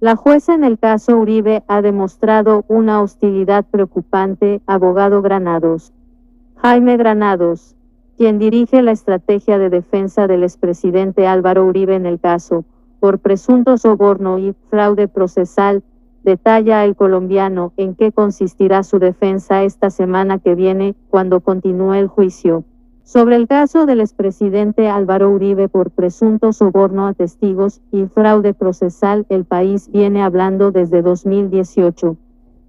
La jueza en el caso Uribe ha demostrado una hostilidad preocupante, abogado Granados. Jaime Granados, quien dirige la estrategia de defensa del expresidente Álvaro Uribe en el caso, por presunto soborno y fraude procesal, detalla El Colombiano en qué consistirá su defensa esta semana que viene, cuando continúe el juicio. Sobre el caso del expresidente Álvaro Uribe por presunto soborno a testigos y fraude procesal, el país viene hablando desde 2018.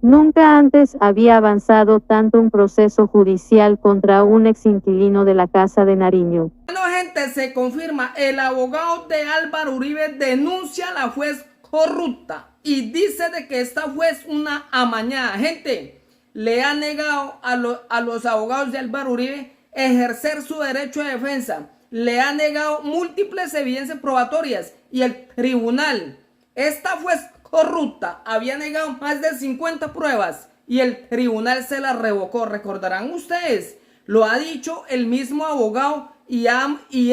Nunca antes había avanzado tanto un proceso judicial contra un exinquilino de la Casa de Nariño. Bueno, gente, se confirma, el abogado de Álvaro Uribe denuncia a la juez corrupta y dice de que esta juez una amañada. Gente, le ha negado a los abogados de Álvaro Uribe ejercer su derecho de defensa. Le ha negado múltiples evidencias probatorias y el tribunal, esta juez corrupta, había negado más de 50 pruebas y el tribunal se las revocó. Recordarán ustedes, lo ha dicho el mismo abogado y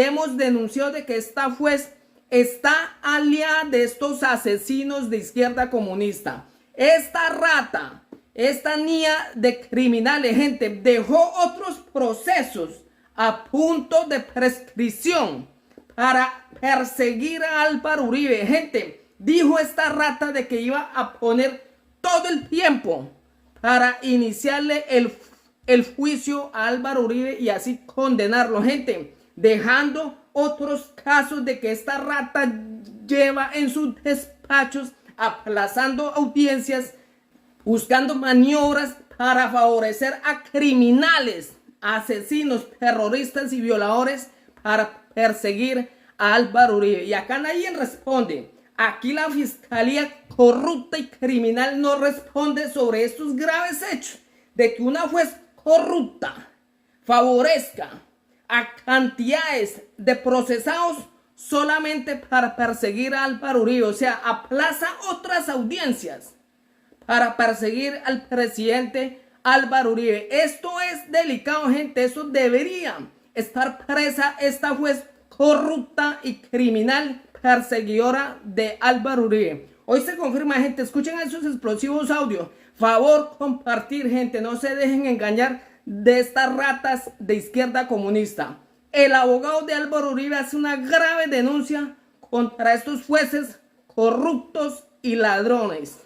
hemos denunciado de que esta juez está aliada de estos asesinos de izquierda comunista. Esta rata, esta niña de criminales, gente, dejó otros procesos a punto de prescripción para perseguir a Álvaro Uribe. Gente, dijo esta rata de que iba a poner todo el tiempo para iniciarle el juicio a Álvaro Uribe y así condenarlo. Gente, dejando otros casos de que esta rata lleva en sus despachos, aplazando audiencias, buscando maniobras para favorecer a criminales, asesinos, terroristas y violadores para perseguir a Álvaro Uribe. Y acá nadie responde. Aquí la fiscalía corrupta y criminal no responde sobre estos graves hechos de que una juez corrupta favorezca a cantidades de procesados solamente para perseguir a Álvaro Uribe. O sea, aplaza otras audiencias para perseguir al presidente Álvaro Uribe. Esto es delicado, gente. Eso debería estar presa esta juez corrupta y criminal perseguidora de Álvaro Uribe. Hoy se confirma, gente. Escuchen esos explosivos audios. Favor compartir, gente. No se dejen engañar de estas ratas de izquierda comunista. El abogado de Álvaro Uribe hace una grave denuncia contra estos jueces corruptos y ladrones.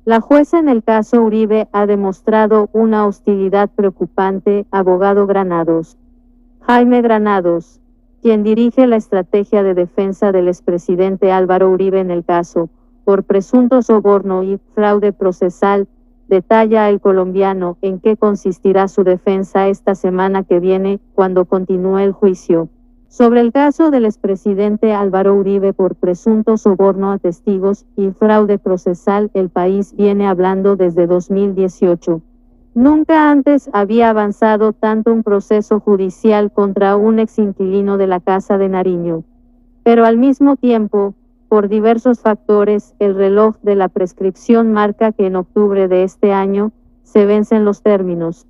La jueza en el caso Uribe ha demostrado una hostilidad preocupante, abogado Granados. Jaime Granados, quien dirige la estrategia de defensa del expresidente Álvaro Uribe en el caso, por presunto soborno y fraude procesal, detalla El Colombiano en qué consistirá su defensa esta semana que viene, cuando continúe el juicio. Sobre el caso del expresidente Álvaro Uribe por presunto soborno a testigos y fraude procesal, el país viene hablando desde 2018. Nunca antes había avanzado tanto un proceso judicial contra un exinquilino de la Casa de Nariño. Pero al mismo tiempo, por diversos factores, el reloj de la prescripción marca que en octubre de este año se vencen los términos.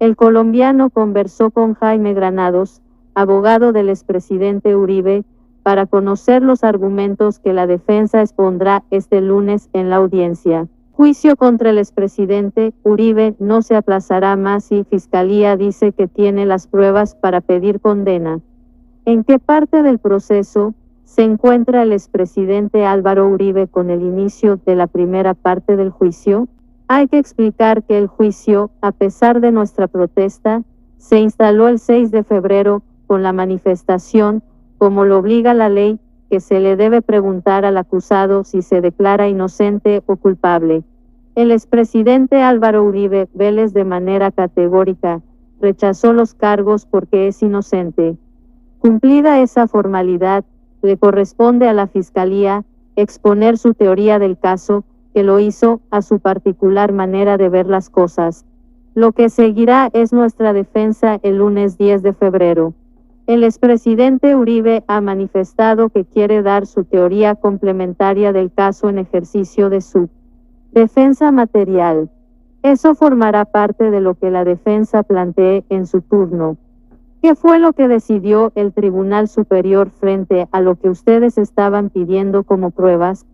El Colombiano conversó con Jaime Granados, abogado del expresidente Uribe, para conocer los argumentos que la defensa expondrá este lunes en la audiencia. Juicio contra el expresidente Uribe no se aplazará más y Fiscalía dice que tiene las pruebas para pedir condena. ¿En qué parte del proceso se encuentra el expresidente Álvaro Uribe con el inicio de la primera parte del juicio? Hay que explicar que el juicio, a pesar de nuestra protesta, se instaló el 6 de febrero con la manifestación, como lo obliga la ley, que se le debe preguntar al acusado si se declara inocente o culpable. El expresidente Álvaro Uribe Vélez de manera categórica rechazó los cargos porque es inocente. Cumplida esa formalidad, le corresponde a la Fiscalía exponer su teoría del caso, que lo hizo a su particular manera de ver las cosas. Lo que seguirá es nuestra defensa el lunes 10 de febrero. El expresidente Uribe ha manifestado que quiere dar su teoría complementaria del caso en ejercicio de su defensa material. Eso formará parte de lo que la defensa plantee en su turno. ¿Qué fue lo que decidió el Tribunal Superior frente a lo que ustedes estaban pidiendo como pruebas?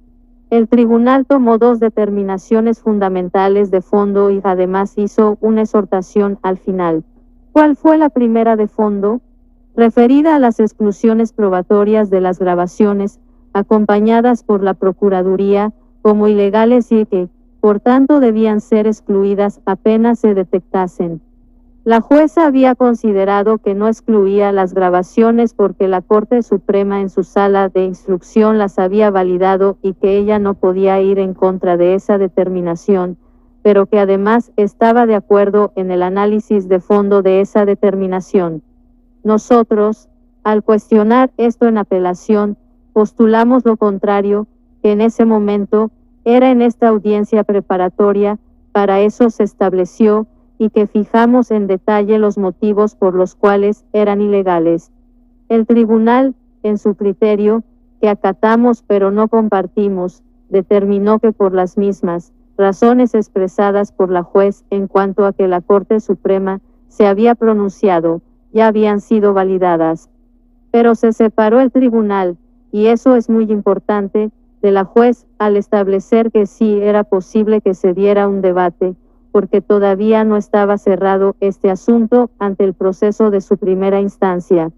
El tribunal tomó dos determinaciones fundamentales de fondo y además hizo una exhortación al final. ¿Cuál fue la primera de fondo? Referida a las exclusiones probatorias de las grabaciones, acompañadas por la Procuraduría, como ilegales y que, por tanto, debían ser excluidas apenas se detectasen. La jueza había considerado que no excluía las grabaciones porque la Corte Suprema en su sala de instrucción las había validado y que ella no podía ir en contra de esa determinación, pero que además estaba de acuerdo en el análisis de fondo de esa determinación. Nosotros, al cuestionar esto en apelación, postulamos lo contrario, que en ese momento, era en esta audiencia preparatoria, para eso se estableció, y que fijamos en detalle los motivos por los cuales eran ilegales. El tribunal, en su criterio, que acatamos pero no compartimos, determinó que por las mismas razones expresadas por la juez en cuanto a que la Corte Suprema se había pronunciado, ya habían sido validadas. Pero se separó el tribunal, y eso es muy importante, de la juez al establecer que sí era posible que se diera un debate, porque todavía no estaba cerrado este asunto ante el proceso de su primera instancia.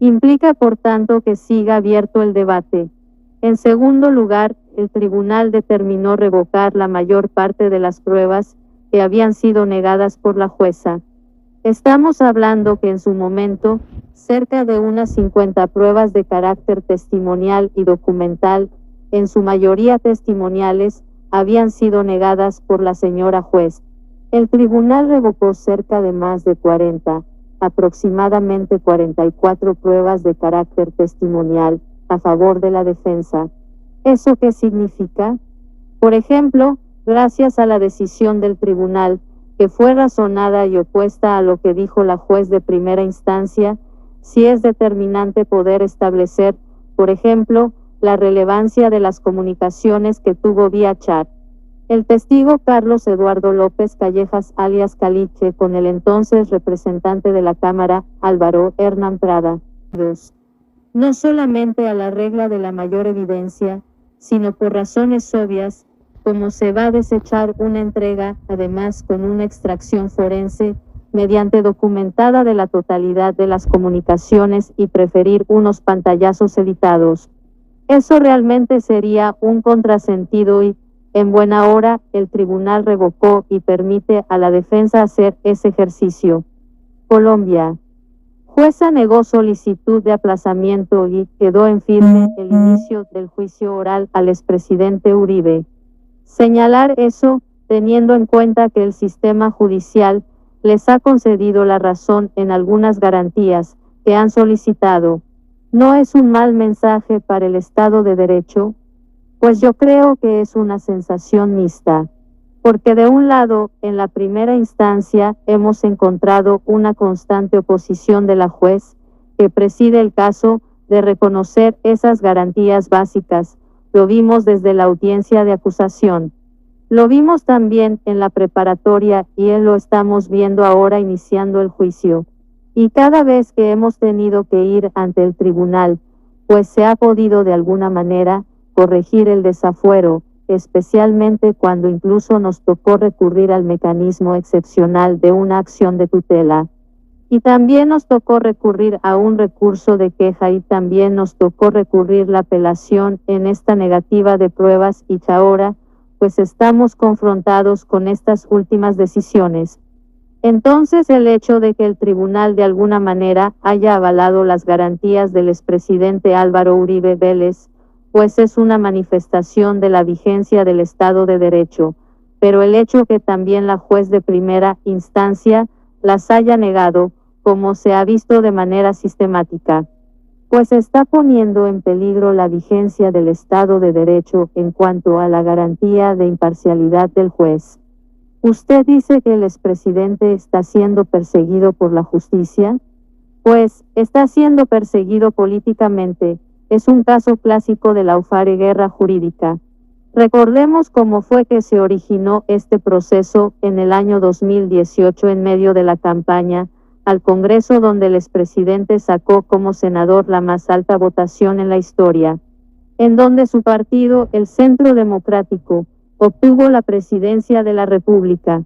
Implica, por tanto, que siga abierto el debate. En segundo lugar, el tribunal determinó revocar la mayor parte de las pruebas que habían sido negadas por la jueza. Estamos hablando que en su momento, cerca de unas 50 pruebas de carácter testimonial y documental, en su mayoría testimoniales, habían sido negadas por la señora juez. El tribunal revocó cerca de más de 40, aproximadamente 44 pruebas de carácter testimonial, a favor de la defensa. ¿Eso qué significa? Por ejemplo, gracias a la decisión del tribunal, que fue razonada y opuesta a lo que dijo la juez de primera instancia, si es determinante poder establecer, por ejemplo, la relevancia de las comunicaciones que tuvo vía chat el testigo Carlos Eduardo López Callejas alias Caliche con el entonces representante de la Cámara, Álvaro Hernán Prada. 2. No solamente a la regla de la mayor evidencia, sino por razones obvias, como se va a desechar una entrega, además con una extracción forense, mediante documentada de la totalidad de las comunicaciones y preferir unos pantallazos editados. Eso realmente sería un contrasentido y, en buena hora, el tribunal revocó y permite a la defensa hacer ese ejercicio. Colombia. Jueza negó solicitud de aplazamiento y quedó en firme el inicio del juicio oral al expresidente Uribe. Señalar eso, teniendo en cuenta que el sistema judicial les ha concedido la razón en algunas garantías que han solicitado, ¿no es un mal mensaje para el Estado de Derecho? Pues yo creo que es una sensación mixta, porque de un lado, en la primera instancia, hemos encontrado una constante oposición de la juez, que preside el caso, de reconocer esas garantías básicas, lo vimos desde la audiencia de acusación. Lo vimos también en la preparatoria y lo estamos viendo ahora iniciando el juicio. Y cada vez que hemos tenido que ir ante el tribunal, pues se ha podido de alguna manera corregir el desafuero, especialmente cuando incluso nos tocó recurrir al mecanismo excepcional de una acción de tutela. Y también nos tocó recurrir a un recurso de queja y también nos tocó recurrir la apelación en esta negativa de pruebas y ahora, pues estamos confrontados con estas últimas decisiones. Entonces el hecho de que el tribunal de alguna manera haya avalado las garantías del expresidente Álvaro Uribe Vélez, pues es una manifestación de la vigencia del Estado de Derecho, pero el hecho que también la juez de primera instancia las haya negado, como se ha visto de manera sistemática, pues está poniendo en peligro la vigencia del Estado de Derecho en cuanto a la garantía de imparcialidad del juez. ¿Usted dice que el expresidente está siendo perseguido por la justicia? Pues, está siendo perseguido políticamente, es un caso clásico de la lawfare guerra jurídica. Recordemos cómo fue que se originó este proceso en el año 2018 en medio de la campaña al Congreso donde el expresidente sacó como senador la más alta votación en la historia. en donde su partido, el Centro Democrático, obtuvo la presidencia de la República.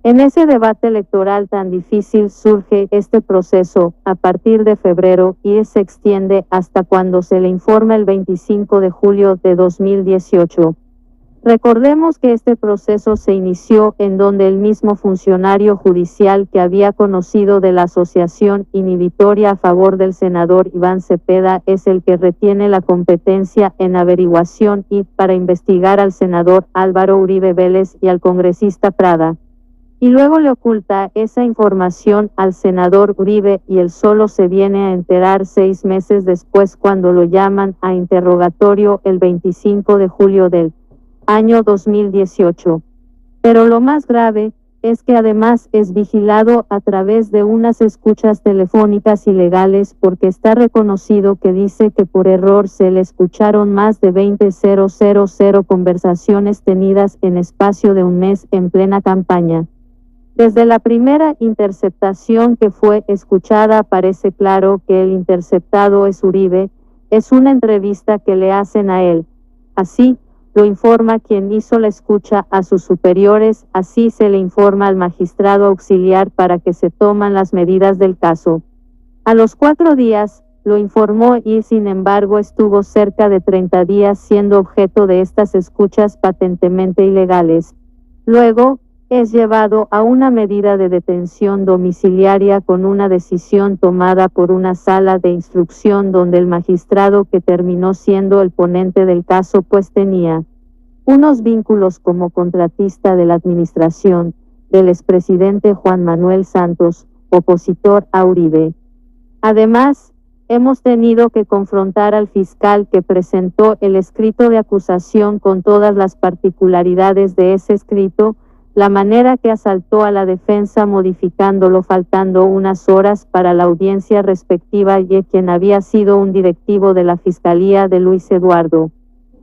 En ese debate electoral tan difícil surge este proceso a partir de febrero y se extiende hasta cuando se le informa el 25 de julio de 2018. Recordemos que este proceso se inició en donde el mismo funcionario judicial que había conocido de la asociación inhibitoria a favor del senador Iván Cepeda es el que retiene la competencia en averiguación y para investigar al senador Álvaro Uribe Vélez y al congresista Prada. Y luego le oculta esa información al senador Uribe y él solo se viene a enterar 6 meses después cuando lo llaman a interrogatorio el 25 de julio del año 2018. Pero lo más grave es que además es vigilado a través de unas escuchas telefónicas ilegales porque está reconocido que dice que por error se le escucharon más de 20.000 conversaciones tenidas en espacio de un mes en plena campaña. Desde la primera interceptación que fue escuchada parece claro que el interceptado es Uribe, es una entrevista que le hacen a él. Así, lo informa quien hizo la escucha a sus superiores, así se le informa al magistrado auxiliar para que se toman las medidas del caso. A los 4 días, lo informó y sin embargo estuvo cerca de 30 días siendo objeto de estas escuchas patentemente ilegales. Luego, es llevado a una medida de detención domiciliaria con una decisión tomada por una sala de instrucción donde el magistrado que terminó siendo el ponente del caso pues tenía unos vínculos como contratista de la administración del expresidente Juan Manuel Santos, opositor a Uribe. Además, hemos tenido que confrontar al fiscal que presentó el escrito de acusación con todas las particularidades de ese escrito, la manera que asaltó a la defensa modificándolo faltando unas horas para la audiencia respectiva y quien había sido un directivo de la Fiscalía de Luis Eduardo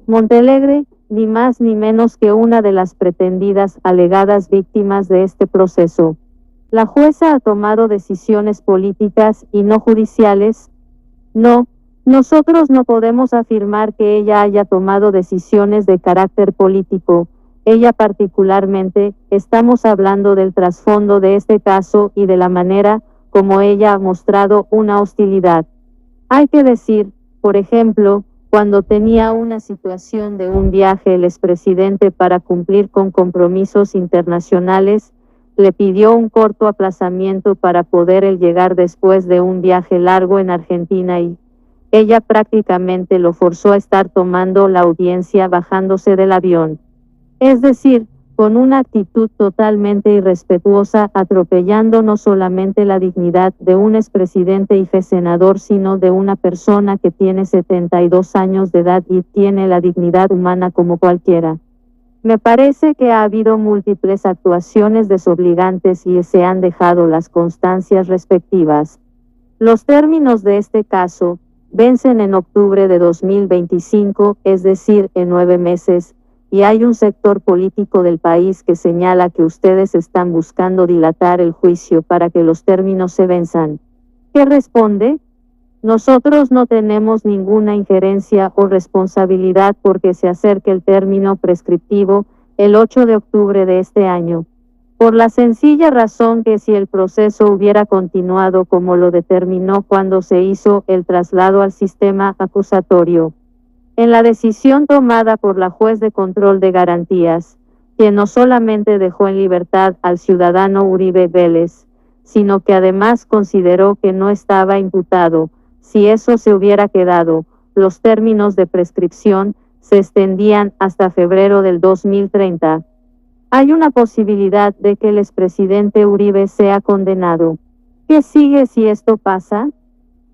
Montalegre, ni más ni menos que una de las pretendidas alegadas víctimas de este proceso. La jueza ha tomado decisiones políticas y no judiciales. No, nosotros no podemos afirmar que ella haya tomado decisiones de carácter político. Ella particularmente, estamos hablando del trasfondo de este caso y de la manera como ella ha mostrado una hostilidad. Hay que decir, por ejemplo, cuando tenía una situación de un viaje el expresidente para cumplir con compromisos internacionales, le pidió un corto aplazamiento para poder él llegar después de un viaje largo en Argentina y ella prácticamente lo forzó a estar tomando la audiencia bajándose del avión. Es decir, con una actitud totalmente irrespetuosa, atropellando no solamente la dignidad de un expresidente y senador, sino de una persona que tiene 72 años de edad y tiene la dignidad humana como cualquiera. Me parece que ha habido múltiples actuaciones desobligantes y se han dejado las constancias respectivas. Los términos de este caso vencen en octubre de 2025, es decir, en 9 meses, y hay un sector político del país que señala que ustedes están buscando dilatar el juicio para que los términos se venzan. ¿Qué responde? Nosotros no tenemos ninguna injerencia o responsabilidad porque se acerque el término prescriptivo, el 8 de octubre de este año. Por la sencilla razón que si el proceso hubiera continuado como lo determinó cuando se hizo el traslado al sistema acusatorio, en la decisión tomada por la juez de control de garantías, quien no solamente dejó en libertad al ciudadano Uribe Vélez, sino que además consideró que no estaba imputado, si eso se hubiera quedado, los términos de prescripción se extendían hasta febrero del 2030. Hay una posibilidad de que el expresidente Uribe sea condenado. ¿Qué sigue si esto pasa?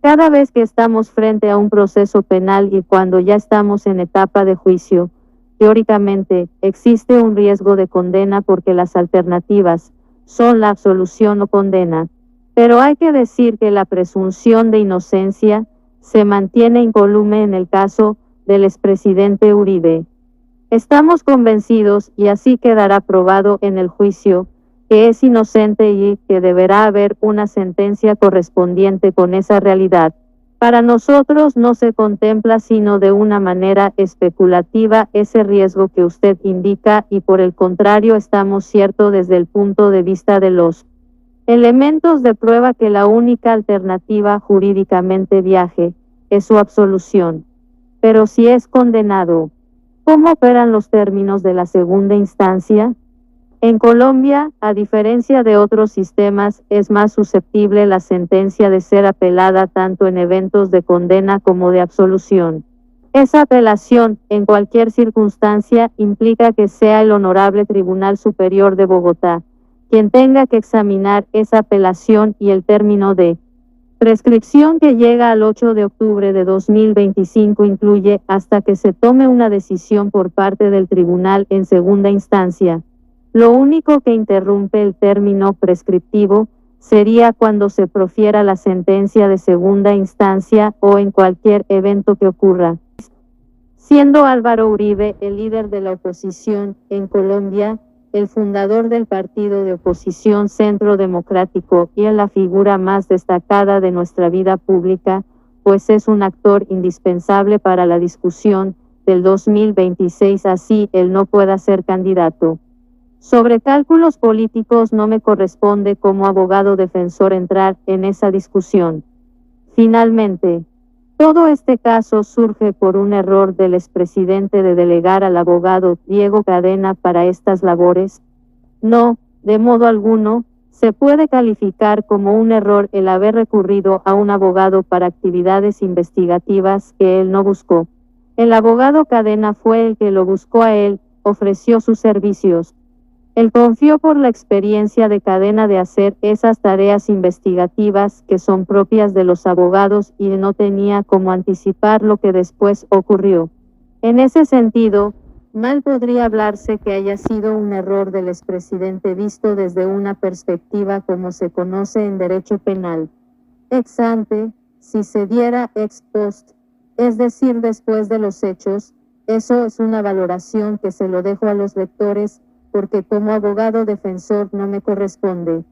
Cada vez que estamos frente a un proceso penal y cuando ya estamos en etapa de juicio, teóricamente, existe un riesgo de condena porque las alternativas son la absolución o condena. Pero hay que decir que la presunción de inocencia se mantiene incólume en el caso del expresidente Uribe. Estamos convencidos, y así quedará probado en el juicio, que es inocente y que deberá haber una sentencia correspondiente con esa realidad. Para nosotros no se contempla sino de una manera especulativa ese riesgo que usted indica y por el contrario estamos ciertos desde el punto de vista de los elementos de prueba que la única alternativa jurídicamente viaje es su absolución. Pero si es condenado, ¿cómo operan los términos de la segunda instancia? En Colombia, a diferencia de otros sistemas, es más susceptible la sentencia de ser apelada tanto en eventos de condena como de absolución. Esa apelación, en cualquier circunstancia, implica que sea el Honorable Tribunal Superior de Bogotá quien tenga que examinar esa apelación y el término de prescripción que llega al 8 de octubre de 2025 incluye hasta que se tome una decisión por parte del tribunal en segunda instancia. Lo único que interrumpe el término prescriptivo sería cuando se profiera la sentencia de segunda instancia o en cualquier evento que ocurra. Siendo Álvaro Uribe el líder de la oposición en Colombia, el fundador del partido de oposición Centro Democrático y la figura más destacada de nuestra vida pública, pues es un actor indispensable para la discusión del 2026, así él no pueda ser candidato. Sobre cálculos políticos no me corresponde como abogado defensor entrar en esa discusión. Finalmente, todo este caso surge por un error del expresidente de delegar al abogado Diego Cadena para estas labores. No, de modo alguno, se puede calificar como un error el haber recurrido a un abogado para actividades investigativas que él no buscó. El abogado Cadena fue el que lo buscó a él, ofreció sus servicios. Él confió por la experiencia de Cadena de hacer esas tareas investigativas que son propias de los abogados y no tenía cómo anticipar lo que después ocurrió. En ese sentido, mal podría hablarse que haya sido un error del expresidente visto desde una perspectiva como se conoce en derecho penal. Ex ante, si se diera ex post, es decir, después de los hechos, eso es una valoración que se lo dejo a los lectores, porque como abogado defensor no me corresponde.